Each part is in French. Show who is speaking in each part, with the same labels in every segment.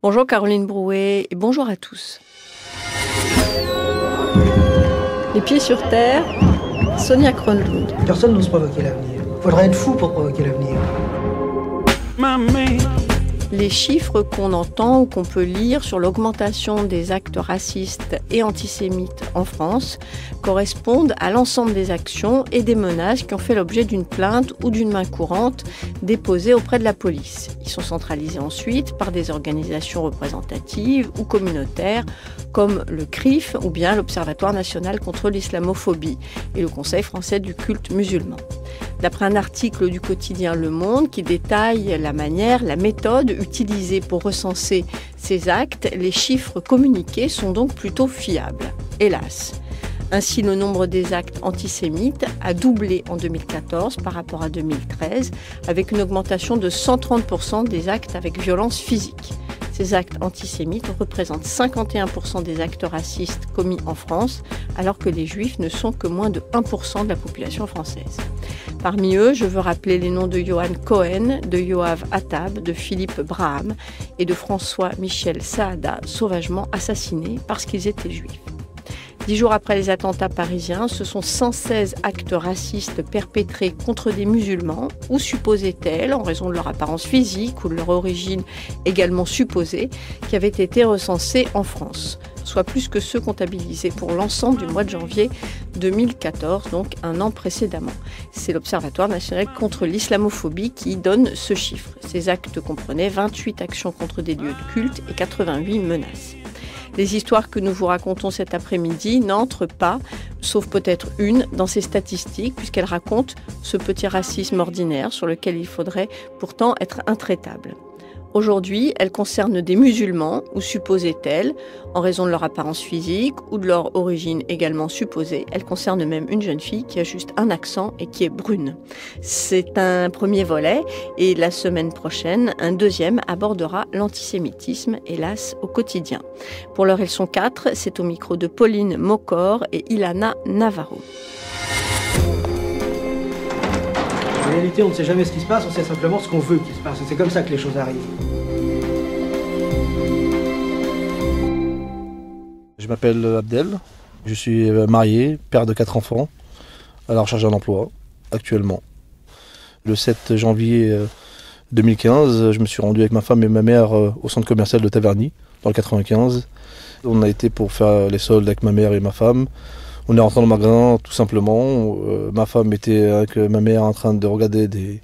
Speaker 1: Bonjour Caroline Brouet et bonjour à tous. Les pieds sur terre, Sonia Kronlund.
Speaker 2: Personne n'ose provoquer l'avenir. Faudrait être fou pour provoquer l'avenir.
Speaker 1: Les chiffres qu'on entend ou qu'on peut lire sur l'augmentation des actes racistes et antisémites en France correspondent à l'ensemble des actions et des menaces qui ont fait l'objet d'une plainte ou d'une main courante déposée auprès de la police. Ils sont centralisés ensuite par des organisations représentatives ou communautaires comme le CRIF ou bien l'Observatoire national contre l'islamophobie et le Conseil français du culte musulman. D'après un article du quotidien Le Monde qui détaille la manière, la méthode utilisée pour recenser ces actes, les chiffres communiqués sont donc plutôt fiables. Hélas. Ainsi, le nombre des actes antisémites a doublé en 2014 par rapport à 2013, avec une augmentation de 130% des actes avec violence physique. Ces actes antisémites représentent 51% des actes racistes commis en France, alors que les Juifs ne sont que moins de 1% de la population française. Parmi eux, je veux rappeler les noms de Johan Cohen, de Yoav Attab, de Philippe Braham et de François-Michel Saada, sauvagement assassinés parce qu'ils étaient juifs. 10 jours après les attentats parisiens, ce sont 116 actes racistes perpétrés contre des musulmans, ou supposés tels, en raison de leur apparence physique ou de leur origine également supposée, qui avaient été recensés en France, soit plus que ceux comptabilisés pour l'ensemble du mois de janvier 2014, donc un an précédemment. C'est l'Observatoire national contre l'islamophobie qui donne ce chiffre. Ces actes comprenaient 28 actions contre des lieux de culte et 88 menaces. Les histoires que nous vous racontons cet après-midi n'entrent pas, sauf peut-être une, dans ces statistiques, puisqu'elles racontent ce petit racisme ordinaire sur lequel il faudrait pourtant être intraitable. Aujourd'hui, elles concernent des musulmans, ou supposés tels, en raison de leur apparence physique ou de leur origine également supposée. Elles concernent même une jeune fille qui a juste un accent et qui est brune. C'est un premier volet, et la semaine prochaine, un deuxième abordera l'antisémitisme, hélas, au quotidien. Pour l'heure, ils sont 4, c'est au micro de Pauline Mocor et Ilana Navarro.
Speaker 2: En réalité, on ne sait jamais ce qui se passe, on sait simplement ce qu'on veut qu'il se passe. C'est comme ça que les choses arrivent.
Speaker 3: Je m'appelle Abdel, je suis marié, père de 4 enfants, à la recherche d'un emploi, actuellement. Le 7 janvier 2015, je me suis rendu avec ma femme et ma mère au centre commercial de Taverny, dans le 95. On a été pour faire les soldes avec ma mère et ma femme. On est rentré dans le magasin tout simplement. Ma femme était avec ma mère en train de regarder des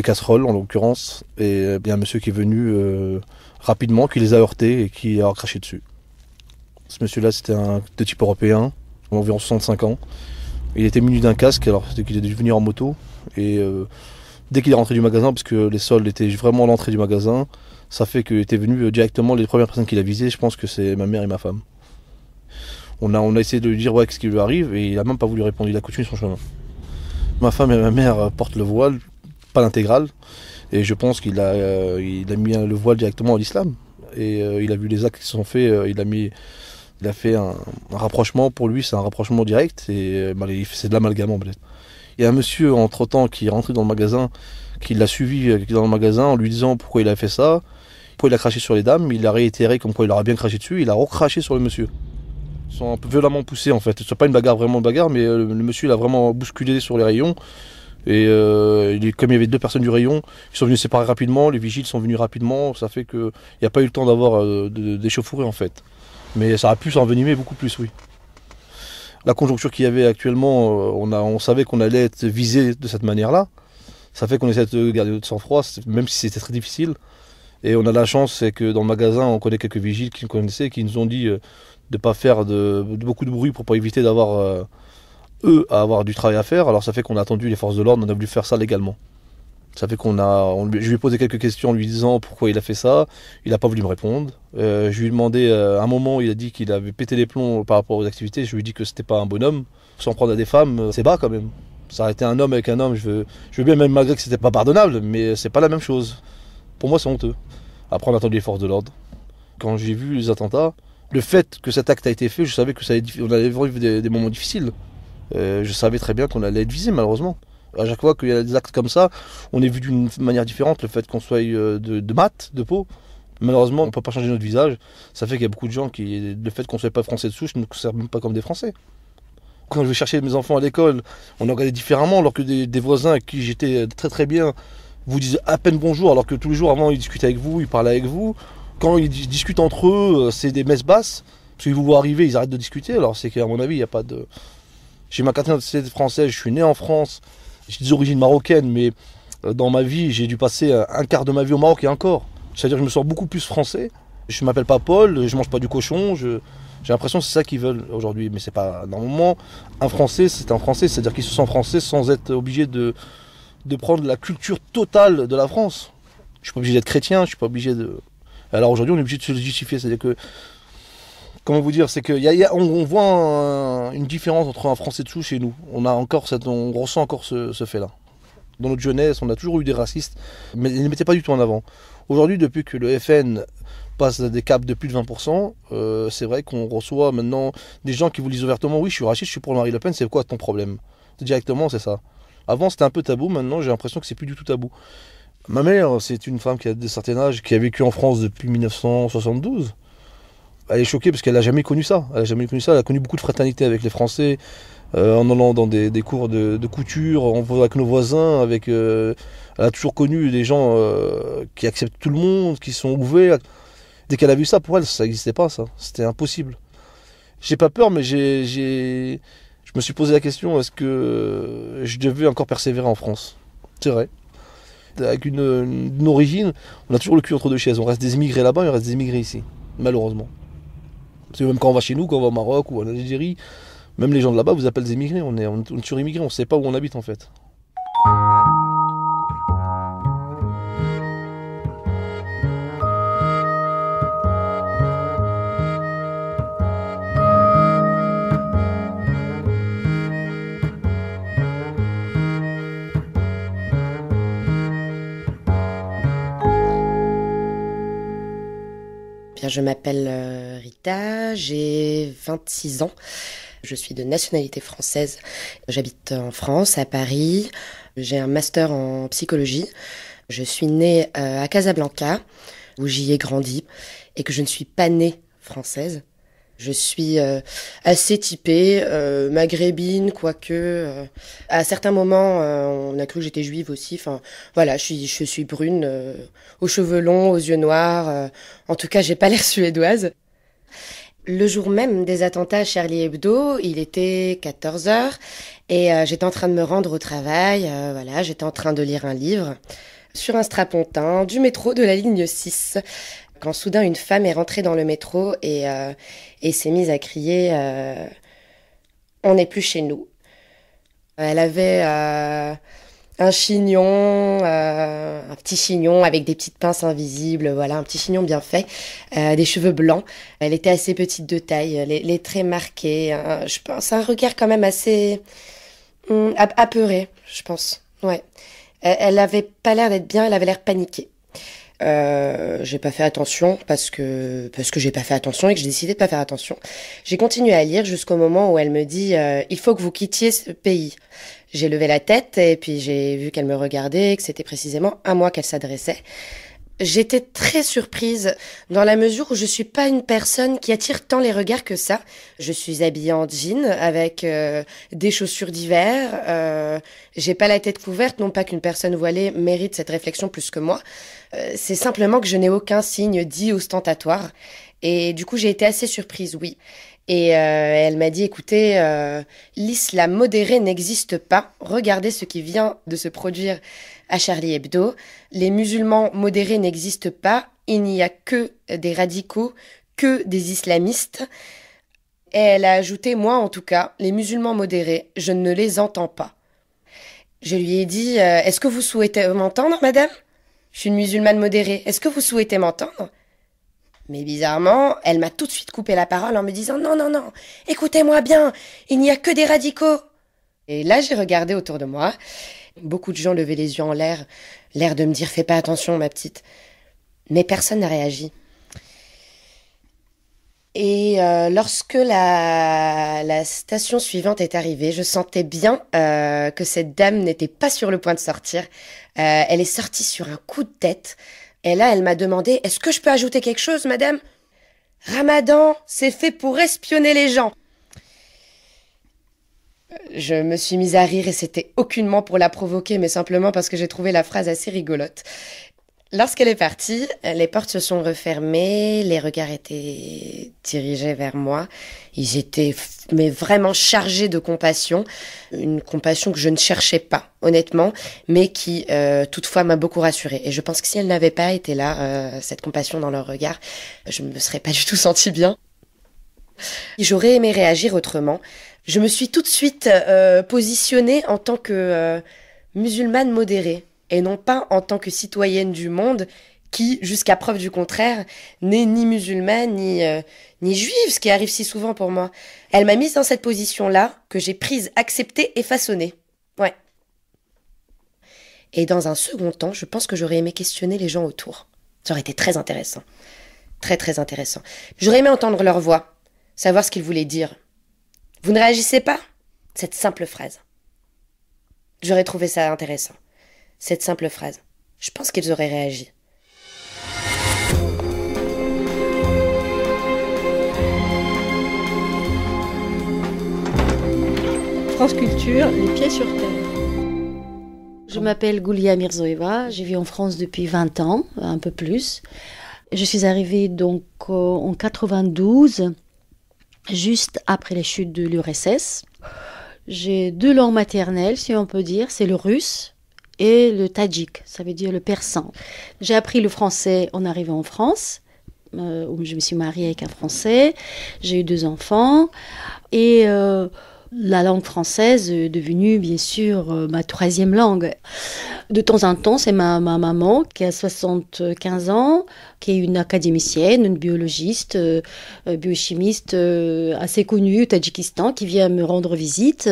Speaker 3: casseroles en l'occurrence. Et il y a un monsieur qui est venu rapidement, qui les a heurtés et qui a craché dessus. Ce monsieur-là, c'était de type européen, environ 65 ans. Il était muni d'un casque, alors c'était qu'il est dû venir en moto. Et dès qu'il est rentré du magasin, parce que les soldes étaient vraiment à l'entrée du magasin, ça fait qu'il était venu directement, les premières personnes qu'il a visées, je pense que c'est ma mère et ma femme. On a essayé de lui dire ouais, qu'est-ce qui lui arrive, et il n'a même pas voulu répondre, il a continué son chemin. Ma femme et ma mère portent le voile, pas l'intégrale, et je pense qu'il a mis le voile directement à l'islam. Et il a vu les actes qui se sont faits, il a fait un rapprochement, pour lui c'est un rapprochement direct, et c'est de l'amalgame en fait. Il y a un monsieur entre-temps qui est rentré dans le magasin, qui l'a suivi dans le magasin en lui disant pourquoi il a fait ça, pourquoi il a craché sur les dames, il a réitéré comme quoi il leur a bien craché dessus, il a recraché sur le monsieur. Ils sont un peu violemment poussés en fait, c'est pas une bagarre, vraiment bagarre, mais le monsieur il a vraiment bousculé sur les rayons. Et comme il y avait 2 personnes du rayon, ils sont venus séparer rapidement, les vigiles sont venus rapidement, ça fait qu'il n'y a pas eu le temps d'avoir d'échauffourée en fait. Mais ça a pu s'envenimer beaucoup plus, oui. La conjoncture qu'il y avait actuellement, on savait qu'on allait être visé de cette manière-là. Ça fait qu'on essaie de garder notre sang-froid, même si c'était très difficile. Et on a la chance, c'est que dans le magasin, on connaît quelques vigiles qui nous connaissaient, qui nous ont dit de ne pas faire beaucoup de bruit pour pas éviter d'avoir à avoir du travail à faire. Alors ça fait qu'on a attendu les forces de l'ordre, on a voulu faire ça légalement. Ça fait je lui ai posé quelques questions en lui disant pourquoi il a fait ça. Il n'a pas voulu me répondre. Je lui ai demandé, à un moment, il a dit qu'il avait pété les plombs par rapport aux activités. Je lui ai dit que c'était pas un bonhomme. S'en prendre à des femmes, c'est bas quand même. Ça aurait été un homme avec un homme, je veux bien, même malgré que c'était pas pardonnable, mais c'est pas la même chose. Pour moi, c'est honteux. Après, on a attendu les forces de l'ordre. Quand j'ai vu les attentats, le fait que cet acte a été fait, je savais on allait vivre des moments difficiles. Je savais très bien qu'on allait être visé, malheureusement. À chaque fois qu'il y a des actes comme ça, on est vu d'une manière différente. Le fait qu'on soit de mat, de peau, Malheureusement, on ne peut pas changer notre visage. Ça fait qu'il y a beaucoup de gens qui, le fait qu'on ne soit pas français de souche, ne nous considèrent même pas comme des Français. Quand je vais chercher mes enfants à l'école, on est regardé différemment, alors que des voisins avec qui j'étais très très bien vous disent à peine bonjour, alors que tous les jours avant ils discutent avec vous, ils parlent avec vous. Quand ils discutent entre eux, c'est des messes basses, parce qu'ils vous voient arriver, ils arrêtent de discuter. Alors c'est qu'à mon avis, il n'y a pas de... J'ai ma carte d'identité française, je suis né en France, j'ai des origines marocaines, mais dans ma vie, j'ai dû passer un quart de ma vie au Maroc et encore. C'est-à-dire que je me sens beaucoup plus français. Je ne m'appelle pas Paul, je mange pas du cochon, j'ai l'impression que c'est ça qu'ils veulent aujourd'hui. Mais c'est pas... Normalement, un Français, c'est un Français, c'est-à-dire qu'il se sent français sans être obligé de prendre la culture totale de la France. Je ne suis pas obligé d'être chrétien, je ne suis pas obligé de... Alors aujourd'hui, on est obligé de se justifier, c'est-à-dire que... Comment vous dire, c'est qu'on voit une différence entre un Français de souche et nous. On ressent encore ce fait-là. Dans notre jeunesse, on a toujours eu des racistes, mais ils ne les mettaient pas du tout en avant. Aujourd'hui, depuis que le FN passe des caps de plus de 20%, c'est vrai qu'on reçoit maintenant des gens qui vous disent ouvertement « Oui, je suis raciste, je suis pour Marine Le Pen, c'est quoi ton problème ?» Directement, c'est ça. Avant, c'était un peu tabou, maintenant, j'ai l'impression que c'est plus du tout tabou. Ma mère, c'est une femme qui a un certain âge, qui a vécu en France depuis 1972. Elle est choquée parce qu'elle n'a jamais connu ça. Elle a connu beaucoup de fraternité avec les Français, en allant dans des cours de couture, avec nos voisins. Elle a toujours connu des gens qui acceptent tout le monde, qui sont ouverts. Dès qu'elle a vu ça, pour elle, ça n'existait pas, ça. C'était impossible. J'ai pas peur, mais je me suis posé la question, est-ce que je devais encore persévérer en France? C'est vrai. Avec une origine, on a toujours le cul entre deux chaises. On reste des immigrés là-bas, et on reste des immigrés ici, malheureusement. Parce que même quand on va chez nous, quand on va au Maroc ou en Algérie, même les gens de là-bas vous appellent des immigrés. On est sur-immigrés, on ne sait pas où on habite en fait.
Speaker 4: Bien, je m'appelle Rita, j'ai 26 ans. Je suis de nationalité française. J'habite en France, à Paris. J'ai un master en psychologie. Je suis née à Casablanca, où j'y ai grandi, et que je ne suis pas née française. Je suis assez typée, maghrébine, quoique. À certains moments, on a cru que j'étais juive aussi. Enfin, voilà, je suis brune, aux cheveux longs, aux yeux noirs. En tout cas, j'ai pas l'air suédoise. Le jour même des attentats à Charlie Hebdo, il était 14h et j'étais en train de me rendre au travail. Voilà, j'étais en train de lire un livre sur un strapontin du métro de la ligne 6. Quand soudain une femme est rentrée dans le métro et s'est mise à crier on n'est plus chez nous. Elle avait un chignon, un petit chignon avec des petites pinces invisibles, voilà, un petit chignon bien fait, des cheveux blancs. Elle était assez petite de taille, les traits marqués. Je pense un regard quand même assez apeuré, je pense. Ouais. Elle avait pas l'air d'être bien, elle avait l'air paniquée. J'ai pas fait attention parce que j'ai pas fait attention et que j'ai décidé de pas faire attention. J'ai continué à lire jusqu'au moment où elle me dit il faut que vous quittiez ce pays. J'ai levé la tête et puis j'ai vu qu'elle me regardait et que c'était précisément à moi qu'elle s'adressait. J'étais très surprise dans la mesure où je suis pas une personne qui attire tant les regards que ça. Je suis habillée en jean avec des chaussures d'hiver. J'ai pas la tête couverte, non pas qu'une personne voilée mérite cette réflexion plus que moi. C'est simplement que je n'ai aucun signe dit ostentatoire. Et du coup, j'ai été assez surprise, oui. Et elle m'a dit, écoutez, l'islam modéré n'existe pas. Regardez ce qui vient de se produire à Charlie Hebdo. Les musulmans modérés n'existent pas. Il n'y a que des radicaux, que des islamistes. Et elle a ajouté, moi en tout cas, les musulmans modérés, je ne les entends pas. Je lui ai dit, est-ce que vous souhaitez m'entendre, madame ? Je suis une musulmane modérée. Est-ce que vous souhaitez m'entendre ? Mais bizarrement, elle m'a tout de suite coupé la parole en me disant « Non, non, non, écoutez-moi bien, il n'y a que des radicaux !» Et là, j'ai regardé autour de moi. Beaucoup de gens levaient les yeux en l'air de me dire « Fais pas attention, ma petite !» Mais personne n'a réagi. Et lorsque la station suivante est arrivée, je sentais bien que cette dame n'était pas sur le point de sortir. Elle est sortie sur un coup de tête. Et là, elle m'a demandé « Est-ce que je peux ajouter quelque chose, madame ?»« Ramadan, c'est fait pour espionner les gens. » Je me suis mise à rire et c'était aucunement pour la provoquer, mais simplement parce que j'ai trouvé la phrase assez rigolote. Lorsqu'elle est partie, les portes se sont refermées, les regards étaient dirigés vers moi. Ils étaient mais vraiment chargés de compassion, une compassion que je ne cherchais pas, honnêtement, mais qui toutefois m'a beaucoup rassurée. Et je pense que si elle n'avait pas été là, cette compassion dans leur regard, je ne me serais pas du tout sentie bien. J'aurais aimé réagir autrement. Je me suis tout de suite positionnée en tant que musulmane modérée. Et non pas en tant que citoyenne du monde qui, jusqu'à preuve du contraire, n'est ni musulmane ni juive, ce qui arrive si souvent pour moi. Elle m'a mise dans cette position-là, que j'ai prise, acceptée et façonnée. Ouais. Et dans un second temps, je pense que j'aurais aimé questionner les gens autour. Ça aurait été très intéressant. Très, très intéressant. J'aurais aimé entendre leur voix, savoir ce qu'ils voulaient dire. Vous ne réagissez pas ? Cette simple phrase. J'aurais trouvé ça intéressant. Cette simple phrase. Je pense qu'ils auraient réagi.
Speaker 1: France Culture, les pieds sur terre.
Speaker 5: Je m'appelle Goulia Mirzoeva, j'ai vécu en France depuis 20 ans, un peu plus. Je suis arrivée donc en 92, juste après la chute de l'URSS. J'ai 2 langues maternelles, si on peut dire, c'est le russe et le tadjik, ça veut dire le persan. J'ai appris le français en arrivant en France, où je me suis mariée avec un Français, j'ai eu 2 enfants, et la langue française est devenue bien sûr ma 3e langue. De temps en temps, c'est ma maman qui a 75 ans, qui est une académicienne, une biologiste, biochimiste assez connue au Tadjikistan, qui vient me rendre visite.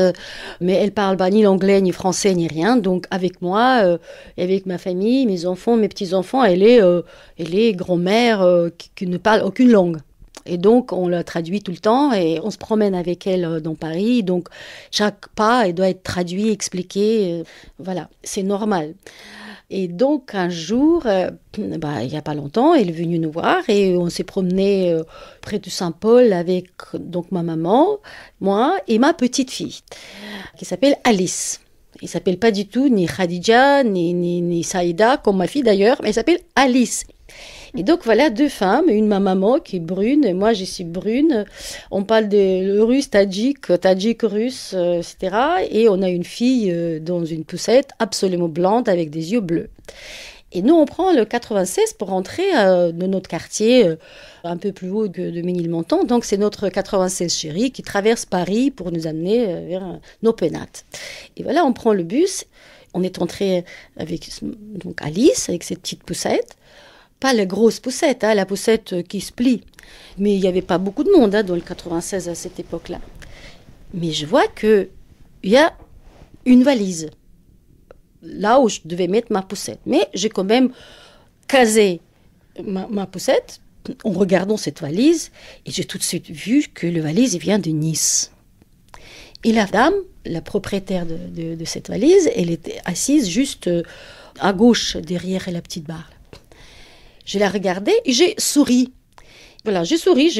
Speaker 5: Mais elle parle pas ni l'anglais, ni français, ni rien. Donc avec moi, et avec ma famille, mes enfants, mes petits-enfants, elle est grand-mère qui ne parle aucune langue. Et donc, on la traduit tout le temps et on se promène avec elle dans Paris. Donc, chaque pas, elle doit être traduit, expliqué. Voilà, c'est normal. Et donc, un jour, il n'y a pas longtemps, elle est venue nous voir et on s'est promené près de Saint-Paul avec donc, ma maman, moi et ma petite fille, qui s'appelle Alice. Elle ne s'appelle pas du tout ni Khadija, ni Saïda, comme ma fille d'ailleurs, mais elle s'appelle Alice. Et donc voilà 2 femmes, une ma maman qui est brune, et moi je suis brune. On parle de russe, tadjik russe, etc. Et on a une fille dans une poussette absolument blonde avec des yeux bleus. Et nous on prend le 96 pour rentrer dans notre quartier un peu plus haut que de Ménilmontant. Donc c'est notre 96 chéri qui traverse Paris pour nous amener vers nos pénates. Et voilà, on prend le bus. On est entré avec donc Alice, avec cette petite poussette. Pas la grosse poussette, la poussette qui se plie. Mais il n'y avait pas beaucoup de monde dans le 96 à cette époque-là. Mais je vois qu'il y a une valise, là où je devais mettre ma poussette. Mais j'ai quand même casé ma poussette en regardant cette valise. Et j'ai tout de suite vu que la valise vient de Nice. Et la dame, la propriétaire de cette valise, elle était assise juste à gauche, derrière la petite barre. Je l'ai regardée et j'ai souri. Voilà, j'ai souri,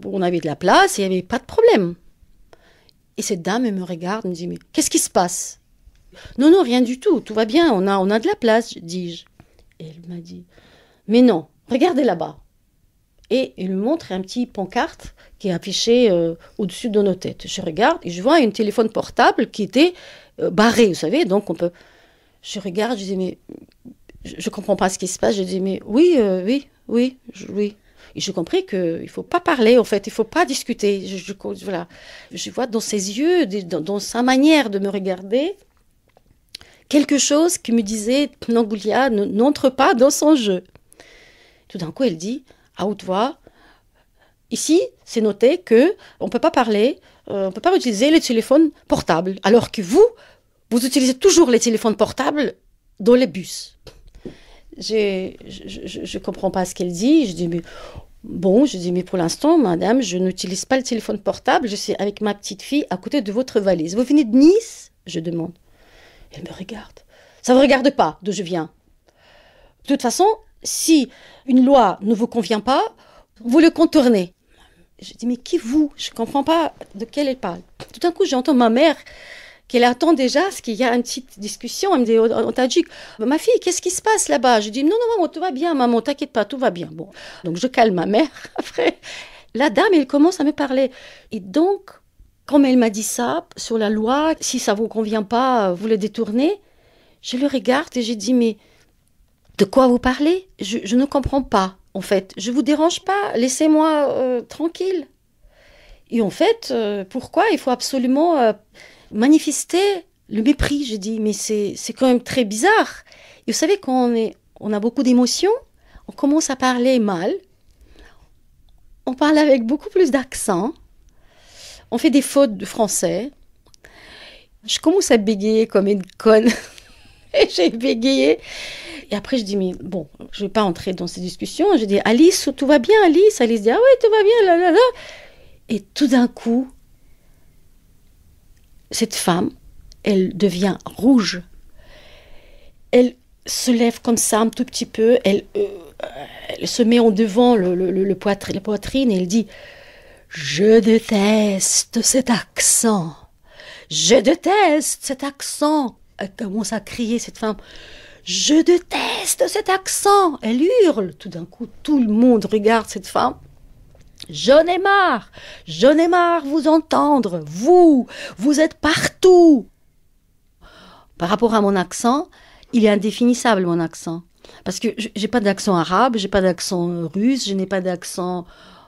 Speaker 5: on avait de la place, il n'y avait pas de problème. Et cette dame, elle me regarde, elle me dit, mais qu'est-ce qui se passe ? Non, rien du tout, tout va bien, on a de la place, dis-je. Et elle m'a dit, mais non, regardez là-bas. Et elle me montre un petit pancarte qui est affiché au-dessus de nos têtes. Je regarde et je vois un téléphone portable qui était barré, vous savez, donc on peut... Je regarde, je dis, mais... Je ne comprends pas ce qui se passe. Je dis, mais oui. Et j'ai compris qu'il ne faut pas parler, en fait. Il ne faut pas discuter. Voilà. Je vois dans ses yeux, dans sa manière de me regarder, quelque chose qui me disait, non, Goulia, n'entre pas dans son jeu. Tout d'un coup, elle dit, à haute voix, ici, c'est noté qu'on ne peut pas parler, on ne peut pas utiliser les téléphones portables, alors que vous utilisez toujours les téléphones portables dans les bus. Je comprends pas ce qu'elle dit. Je dis, mais pour l'instant, madame, je n'utilise pas le téléphone portable. Je suis avec ma petite fille à côté de votre valise. Vous venez de Nice ? Je demande. Elle me regarde. Ça ne vous regarde pas d'où je viens. De toute façon, Si une loi ne vous convient pas, vous le contournez. Je dis, mais qui vous? Je ne comprends pas de quelle elle parle. Tout d'un coup, j'entends ma mère qu'elle attend déjà, parce qu'il y a une petite discussion. Elle me dit, en tadjik, ma fille, qu'est-ce qui se passe là-bas? Je dis, non, non, maman, tout va bien, maman, t'inquiète pas, tout va bien. Bon, donc je calme ma mère. Après, la dame, elle commence à me parler. Et donc, comme elle m'a dit ça, sur la loi, si ça ne vous convient pas, vous le détournez. Je le regarde et j'ai dit, mais de quoi vous parlez? Je ne comprends pas, en fait. Je ne vous dérange pas, laissez-moi tranquille. Et en fait, pourquoi il faut absolument manifester le mépris? Je dis, mais c'est quand même très bizarre. Et vous savez, quand on a beaucoup d'émotions, on commence à parler mal, on parle avec beaucoup plus d'accent, on fait des fautes de français. Je commence à bégayer comme une conne. Et j'ai bégayé. Et après, je dis, mais bon, je ne vais pas entrer dans ces discussions. Je dis, Alice, tout va bien, Alice? Alice dit, ah oui, tout va bien, là, là, là. Et tout d'un coup, cette femme, elle devient rouge. Elle se lève comme ça un tout petit peu. Elle se met en devant la poitrine et elle dit, je déteste cet accent. Je déteste cet accent. Elle commence à crier, cette femme. Je déteste cet accent. Elle hurle. Tout d'un coup, tout le monde regarde cette femme. J'en ai marre vous entendre. Vous êtes partout. Par rapport à mon accent, il est indéfinissable, mon accent. Parce que j'ai pas d'accent arabe, j'ai pas d'accent russe, je n'ai pas d'accent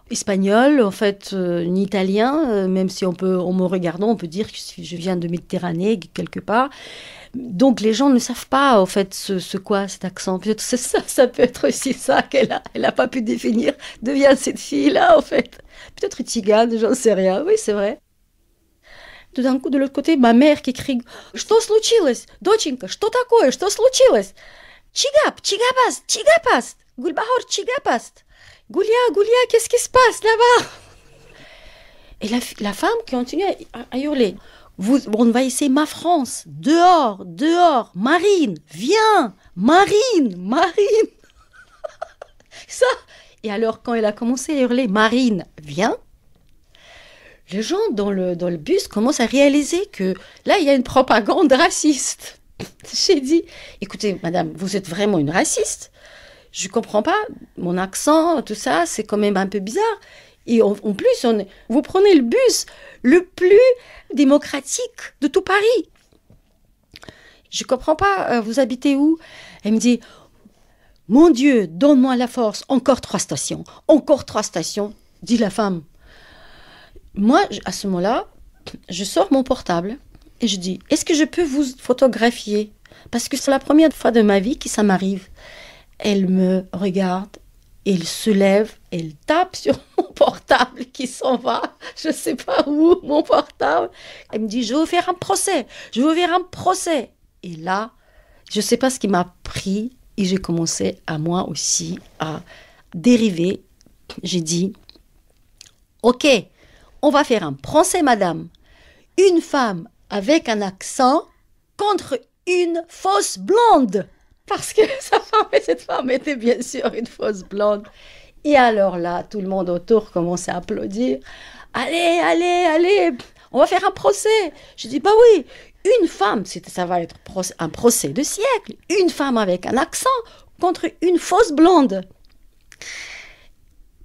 Speaker 5: espagnol, en fait, ni italien, même si en me regardant, on peut dire que je viens de Méditerranée, quelque part. Donc les gens ne savent pas, en fait, ce quoi, cet accent. Peut-être c'est ça peut être aussi ça qu'elle a pas pu définir. D'où vient cette fille-là, en fait. Peut-être tzigane, j'en sais rien. Oui, c'est vrai. Tout d'un coup, de l'autre côté, ma mère qui crie « Что случилось? Доченька, что такое? Что случилось? Чигапаст, Гульбахор, чигапаст. Goulia, qu'est-ce qui se passe là-bas ?» Et la femme continue à hurler. On va essayer ma France. Dehors. Marine, viens. Marine. Ça. Et alors, quand elle a commencé à hurler, Marine, viens, les gens dans le bus commencent à réaliser que là, il y a une propagande raciste. J'ai dit, écoutez, madame, vous êtes vraiment une raciste. Je ne comprends pas, mon accent, tout ça, c'est quand même un peu bizarre. Et en plus, vous prenez le bus le plus démocratique de tout Paris. Je ne comprends pas, vous habitez où? Elle me dit, mon Dieu, donne-moi la force, encore 3 stations, dit la femme. Moi, à ce moment-là, je sors mon portable et je dis, est-ce que je peux vous photographier? Parce que c'est la première fois de ma vie que ça m'arrive. Elle me regarde, elle se lève, elle tape sur mon portable qui s'en va. Je ne sais pas où, mon portable. Elle me dit, je veux faire un procès. Et là, je ne sais pas ce qui m'a pris et j'ai commencé à moi aussi à dériver. J'ai dit, ok, on va faire un procès, madame. Une femme avec un accent contre une fausse blonde. Parce que cette femme était bien sûr une fausse blonde. Et alors là, tout le monde autour commence à applaudir. Allez, on va faire un procès. Je dis, bah oui, une femme, ça va être un procès de siècle. Une femme avec un accent contre une fausse blonde.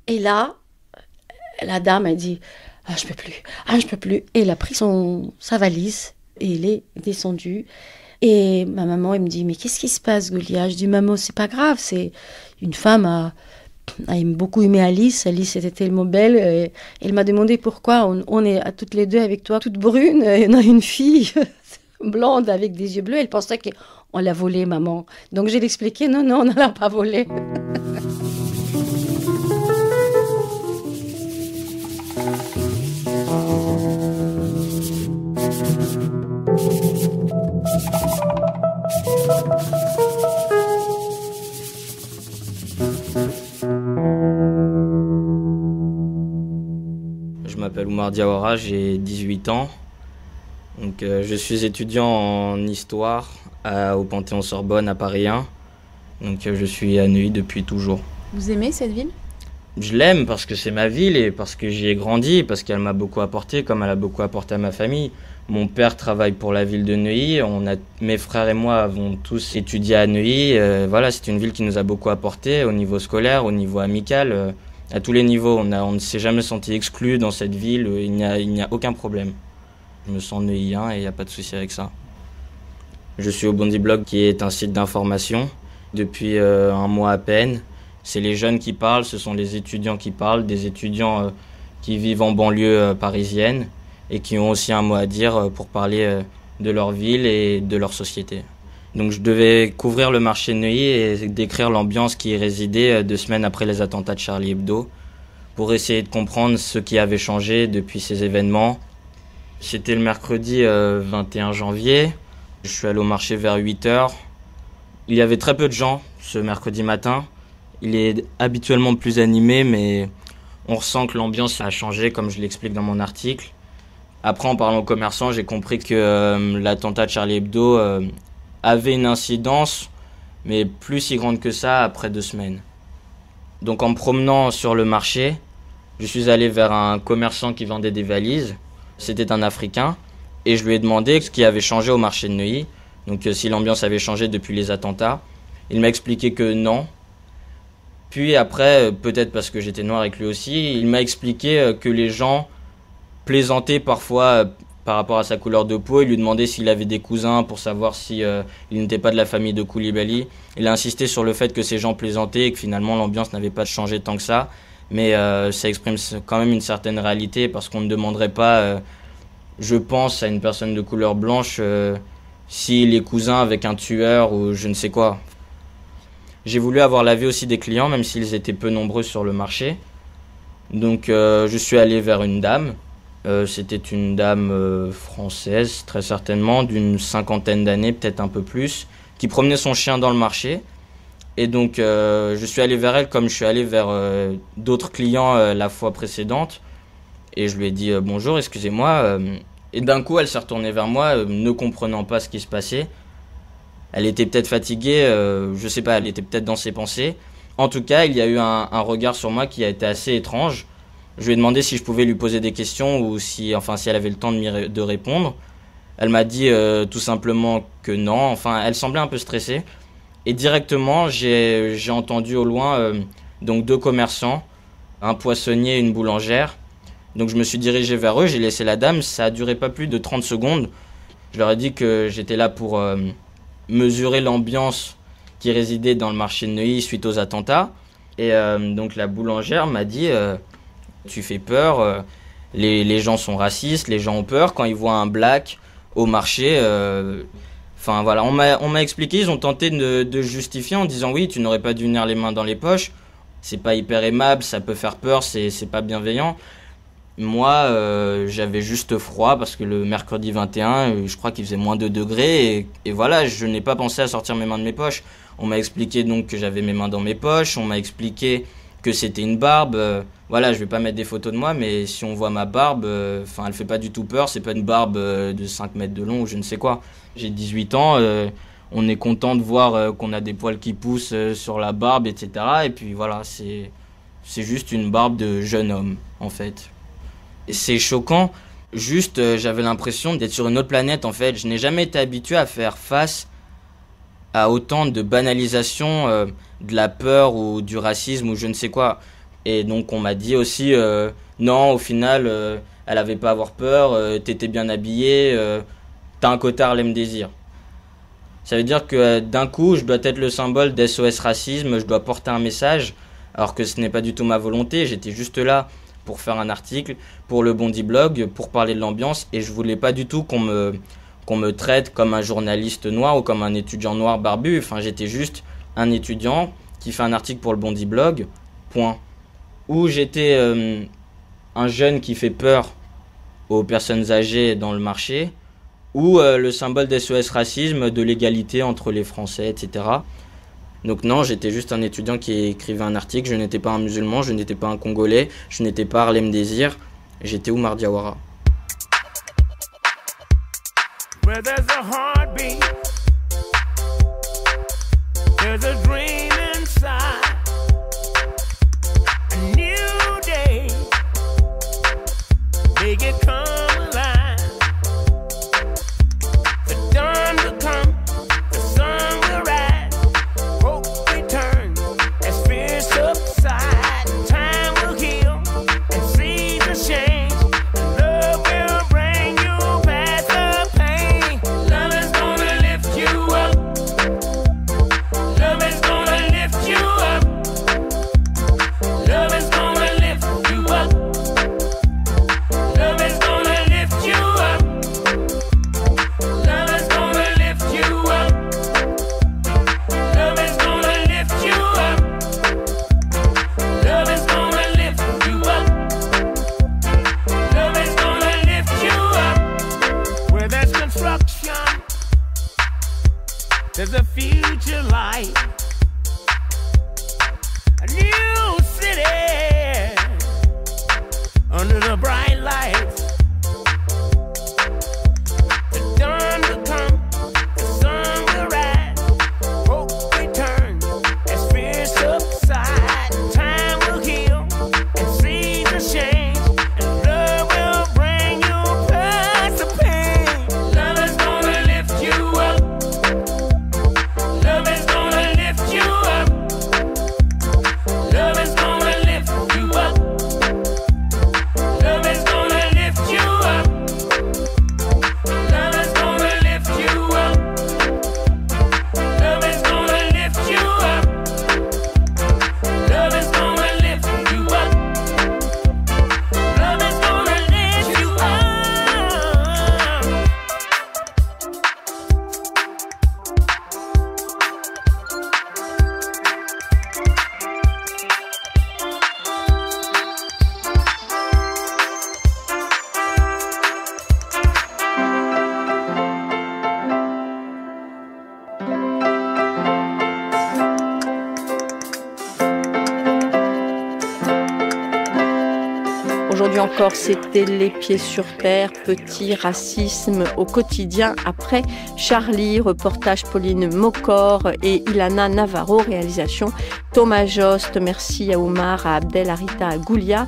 Speaker 5: Et là, la dame a dit, je peux plus. Et elle a pris sa valise et elle est descendue. Et ma maman, elle me dit, mais qu'est-ce qui se passe, Goulia? Je dis, maman, c'est pas grave, c'est une femme a beaucoup aimé Alice. Alice était tellement belle. Et elle m'a demandé pourquoi on est toutes les deux avec toi, toutes brunes. Et on a une fille blonde avec des yeux bleus. Elle pensait qu'on l'a volée, maman. Donc j'ai expliqué, non, on ne l'a pas volée.
Speaker 6: Je m'appelle Oumar Diawara, j'ai 18 ans. Je suis étudiant en histoire au Panthéon-Sorbonne à Paris 1. Donc je suis à Neuilly depuis toujours.
Speaker 7: Vous aimez cette ville ?
Speaker 6: Je l'aime parce que c'est ma ville et parce que j'y ai grandi, parce qu'elle m'a beaucoup apporté, comme elle a beaucoup apporté à ma famille. Mon père travaille pour la ville de Neuilly, mes frères et moi avons tous étudié à Neuilly. Voilà, c'est une ville qui nous a beaucoup apporté au niveau scolaire, au niveau amical, à tous les niveaux. On ne s'est jamais senti exclu dans cette ville, il n'y a aucun problème. Je me sens neuillien et il n'y a pas de souci avec ça. Je suis au Bondi Blog qui est un site d'information depuis un mois à peine. C'est les jeunes qui parlent, ce sont les étudiants qui parlent, des étudiants qui vivent en banlieue parisienne et qui ont aussi un mot à dire pour parler de leur ville et de leur société. Donc je devais couvrir le marché de Neuilly et décrire l'ambiance qui y résidait 2 semaines après les attentats de Charlie Hebdo pour essayer de comprendre ce qui avait changé depuis ces événements. C'était le mercredi 21 janvier, je suis allé au marché vers 8h. Il y avait très peu de gens ce mercredi matin. Il est habituellement plus animé, mais on ressent que l'ambiance a changé, comme je l'explique dans mon article. Après, en parlant aux commerçants, j'ai compris que l'attentat de Charlie Hebdo avait une incidence, mais plus si grande que ça après 2 semaines. Donc en me promenant sur le marché, je suis allé vers un commerçant qui vendait des valises. C'était un Africain, et je lui ai demandé ce qui avait changé au marché de Neuilly, donc si l'ambiance avait changé depuis les attentats. Il m'a expliqué que non. Puis après, peut-être parce que j'étais noir avec lui aussi, il m'a expliqué que les gens plaisantaient parfois par rapport à sa couleur de peau. Il lui demandait s'il avait des cousins pour savoir si il n'était pas de la famille de Koulibaly. Il a insisté sur le fait que ces gens plaisantaient et que finalement l'ambiance n'avait pas changé tant que ça. Mais ça exprime quand même une certaine réalité parce qu'on ne demanderait pas, je pense, à une personne de couleur blanche s'il est cousin avec un tueur ou je ne sais quoi. J'ai voulu avoir l'avis aussi des clients, même s'ils étaient peu nombreux sur le marché. Donc je suis allé vers une dame. C'était une dame française, très certainement, d'une 50aine d'années, peut-être un peu plus, qui promenait son chien dans le marché. Et donc je suis allé vers elle comme je suis allé vers d'autres clients la fois précédente. Et je lui ai dit bonjour, excusez-moi. Et d'un coup, elle s'est retournée vers moi, ne comprenant pas ce qui se passait. Elle était peut-être fatiguée, je sais pas, elle était peut-être dans ses pensées. En tout cas, il y a eu un regard sur moi qui a été assez étrange. Je lui ai demandé si je pouvais lui poser des questions ou si elle avait le temps de répondre. Elle m'a dit tout simplement que non. Enfin, elle semblait un peu stressée. Et directement, j'ai entendu au loin donc 2 commerçants, un poissonnier et une boulangère. Donc je me suis dirigé vers eux, j'ai laissé la dame. Ça a duré pas plus de 30 secondes. Je leur ai dit que j'étais là pour mesurer l'ambiance qui résidait dans le marché de Neuilly suite aux attentats. Et donc la boulangère m'a dit tu fais peur, les gens sont racistes, les gens ont peur quand ils voient un black au marché. Enfin voilà, on m'a expliqué, ils ont tenté de justifier en disant oui, tu n'aurais pas dû venir les mains dans les poches, c'est pas hyper aimable, ça peut faire peur, c'est pas bienveillant. Moi, j'avais juste froid parce que le mercredi 21, je crois qu'il faisait moins 2 degrés et voilà, je n'ai pas pensé à sortir mes mains de mes poches. On m'a expliqué donc que j'avais mes mains dans mes poches, on m'a expliqué que c'était une barbe. Voilà, je vais pas mettre des photos de moi, mais si on voit ma barbe, elle fait pas du tout peur, c'est pas une barbe de 5 mètres de long ou je ne sais quoi. J'ai 18 ans, on est content de voir qu'on a des poils qui poussent sur la barbe, etc. Et puis voilà, c'est juste une barbe de jeune homme, en fait. Et c'est choquant, juste j'avais l'impression d'être sur une autre planète, en fait. Je n'ai jamais été habitué à faire face à autant de banalisation de la peur ou du racisme ou je ne sais quoi. Et donc on m'a dit aussi, non, au final, elle avait pas à avoir peur, t'étais bien habillé, t'as un quota Harlem Désir. Ça veut dire que d'un coup, je dois être le symbole d'SOS Racisme, je dois porter un message, alors que ce n'est pas du tout ma volonté, j'étais juste là pour faire un article, pour le Bondi Blog, pour parler de l'ambiance, et je voulais pas du tout qu'on me traite comme un journaliste noir ou comme un étudiant noir barbu. Enfin, j'étais juste un étudiant qui fait un article pour le Bondi Blog, point. Ou j'étais un jeune qui fait peur aux personnes âgées dans le marché, ou le symbole d'SOS Racisme, de l'égalité entre les Français, etc. Donc non, j'étais juste un étudiant qui écrivait un article, je n'étais pas un musulman, je n'étais pas un Congolais, je n'étais pas Harlem Désir, j'étais Oumar Diawara.
Speaker 8: Where there's a heartbeat,
Speaker 7: There's a dream inside, a new day, make it come alive. The dawn will come, the sun will rise, hope returns as fear subsides. Time will heal and seasons change, and love will bring you past the pain. Love is gonna lift you up. Love is gonna lift you up. Love is gonna lift you up. Love is gonna lift you up. Love is gonna lift you up. Love is gonna lift you up. Love is gonna lift you up. Love is gonna lift you up. Where there's construction, there's a future light. A new city under the bright lights. The dawn will come, the sun will rise, hope returns as fear subsides. Time will heal and seasons change, and love will bring you past the pain. Love is gonna lift you up. Love is gonna lift you up. Love is gonna lift you up. Love is gonna lift you up. Love is gonna lift you up. Love is gonna lift you up. Love is gonna lift you up. Love is gonna lift you up.
Speaker 1: Aujourd'hui encore, c'était Les Pieds sur Terre, petit racisme au quotidien après Charlie, reportage Pauline Mocor et Ilana Navarro, réalisation Thomas Jost. Merci à Oumar, à Abdel, à Rita, à Goulia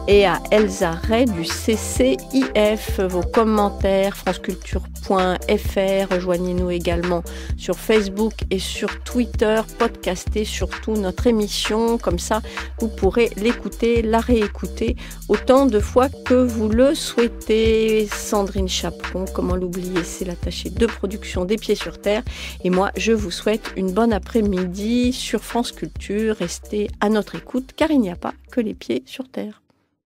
Speaker 1: et à Elsa Ray du CCIF. Vos commentaires, franceculture.fr. Rejoignez-nous également sur Facebook et sur Twitter. Podcastez surtout notre émission. Comme ça, vous pourrez l'écouter, la réécouter autant de fois que vous le souhaitez. Sandrine Chaperon, comment l'oublier, c'est l'attachée de production des Pieds sur Terre. Et moi, je vous souhaite une bonne après-midi sur France Culture. Restez à notre écoute car il n'y a pas que les pieds sur terre.